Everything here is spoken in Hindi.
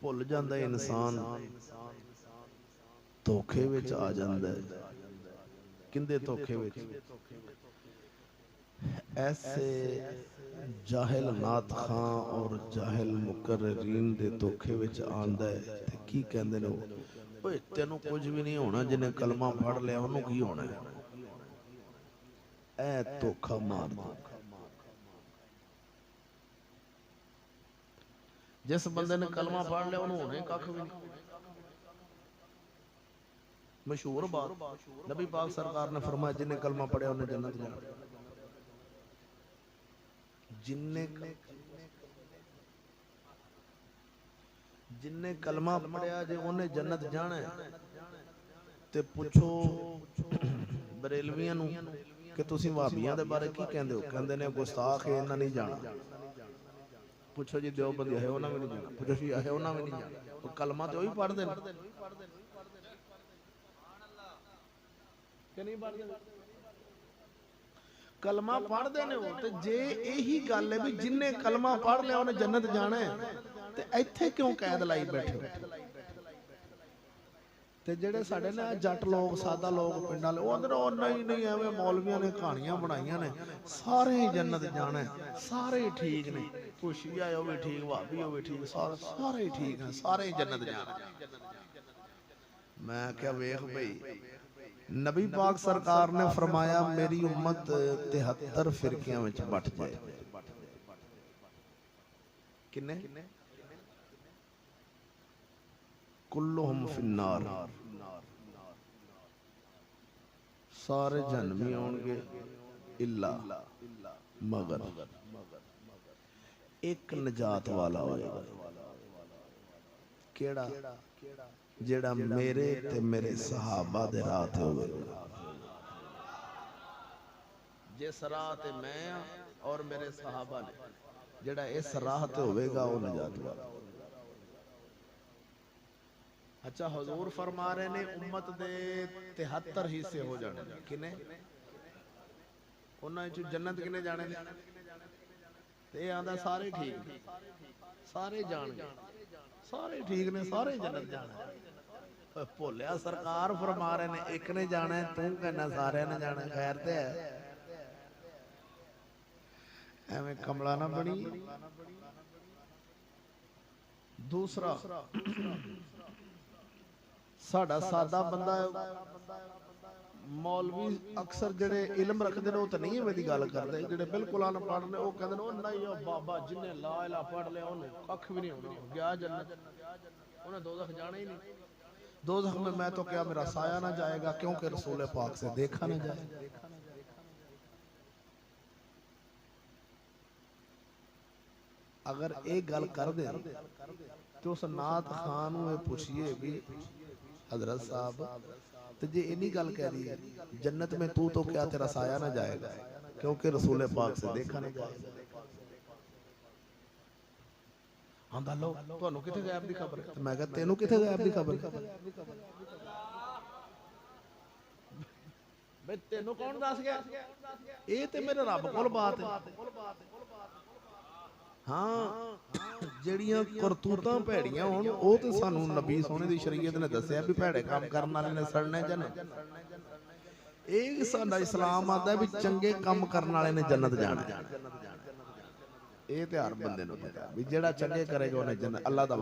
भुल जाता इंसान, धोखे विच आ जाता है। किंदे धोखे विच? ऐसे जाहिल नात खां और जाहिल मुकर्रीन दे धोखे विच आंदा है। ते की कहंदे ने ओए तेनू कुछ भी नहीं होना, जिन्हें कलमा पढ़ लिया उन्होंने की होना है। ऐ धोखा मार दो। जिस बंदे ने कलमा पढ़ लिया उन्होंने होना ही कख भी नहीं। मशहूर बात नबी पाक सरकार ने फरमाया, जिन्हें कलमा पढ़िया उन्हें जन्नत जाना। जिन्हें कलमा पढ़िया जे उन्हें जन्नत जाना है। ते पुछो बरेलवियां नूं कि तुसीं भाबियां दे बारे की कहंदे हो? कहंदे ने गुस्ताख है, इन्हां नहीं जाना। पुछो जी देवबंदी है, उन्हां भी नहीं जाना। पुछो जी है, उन्हां भी नहीं जाना। तो कलमा तो वही पढ़दे ने कि नहीं पढ़दे? कलमा पढ़ते ने वो। ते जे यही गल है भी जिन्हें कलमा पढ़ लिया उन्हें जन्नत जाना है, ते इत्थे क्यों कैद लाई बैठे? ते जेड़े साडे ने जट लोग, सादा लोग, पिंड वाले, वो नहीं एवें मौलवियां ने कहानियां बनाइयां ने, सारे ही जन्नत जाना है, सारे ही ठीक ने, कोई शिया हो भी ठीक, भाभी हो भी ठीक, सारे ही ठीक हैं, सारे ही जन्नत जाना। मैं क्या वेख भाई, नबी पाक सरकार ने फरमाया मेरी उम्मत 73 फिरकियां विच बट जाए। किन्ने? कुल्लुहुम फिन्नार, सारे जन्मी होंगे इल्ला मगर एक नजात वाला होएगा। केड़ा? जेड़ा मेरे ते मेरे सहाबा दे राह ते होवेगा। जिस राह ते मैं और मेरे सहाबा ने, जेड़ा इस राह ते होवेगा वो नजात वाला। अच्छा, हुजूर फरमा रहे ने उम्मत दे 73 हिस्से हो जाने। किने? उन्हां विच जन्नत किने जाने ने? ते आंदा सारे ठीक, सारे जाणगे, सारे ठीक ने, सारे जन्नत जाना। भोलिया सरकार फरमा रहे ने एक ने जाना है, तू कहना सारे ने जाना। खैर ते है, एवें कमला ना बनी। दूसरा, साडा सादा बंदा मौलवी अक्सर जेड़े इलम रखते हैं, तो नहीं इवें दी गल करते। जेड़े बिल्कुल अनपढ़ ने वो कहते हैं नहीं ओ बाबा जिन्हें ला इला पढ़ लिया उन्हें कख भी नहीं होना, गया जन्नत, उन्हें दोज़ख जाना ही नहीं। दोज़ख में मैं तो क्या मेरा साया ना जाएगा, क्योंकि रसूल पाक से देखा ना जाए। अगर एक गल कर दे तो उस नात खान नूं पूछिए भी हजरत साहब, तो जे इन्हीं गल कह दी जन्नत में तू तो क्या तेरा साया ना जाएगा, क्योंकि रसूल पाक से देखा ना जाएगा। आंदा लो तुहानू किथे गैब दी खबर है? मैं कहा तेनू किथे गैब दी खबर है? भाई तेनू कौन दस गया? ये ते मेरे रब कोल बात है। हाँ, ਜਿਹੜੀਆਂ ਕਰਤੂਤਾਂ ਭੈੜੀਆਂ ਹੋਣ ਉਹ ਤੇ ਸਾਨੂੰ ਨਬੀ ਸੋਹਣੇ ਦੀ ਸ਼ਰੀਅਤ ਨੇ ਦੱਸਿਆ ਵੀ ਭੈੜੇ ਕੰਮ ਕਰਨ ਵਾਲੇ ਨੇ ਸੜਨੇ ਜੰਨਤ। ਇਹ ਸਾਡਾ ਇਸਲਾਮ ਆਂਦਾ ਵੀ ਚੰਗੇ ਕੰਮ ਕਰਨ ਵਾਲੇ ਨੇ ਜੰਨਤ ਜਾਣਾ। ਇਹ ਤੇ ਹਰ ਬੰਦੇ ਨੂੰ ਪਤਾ ਵੀ ਜਿਹੜਾ ਚੰਗੇ ਕਰੇਗਾ ਉਹਨੇ ਜੰਨਤ, ਅੱਲਾਹ ਦਾ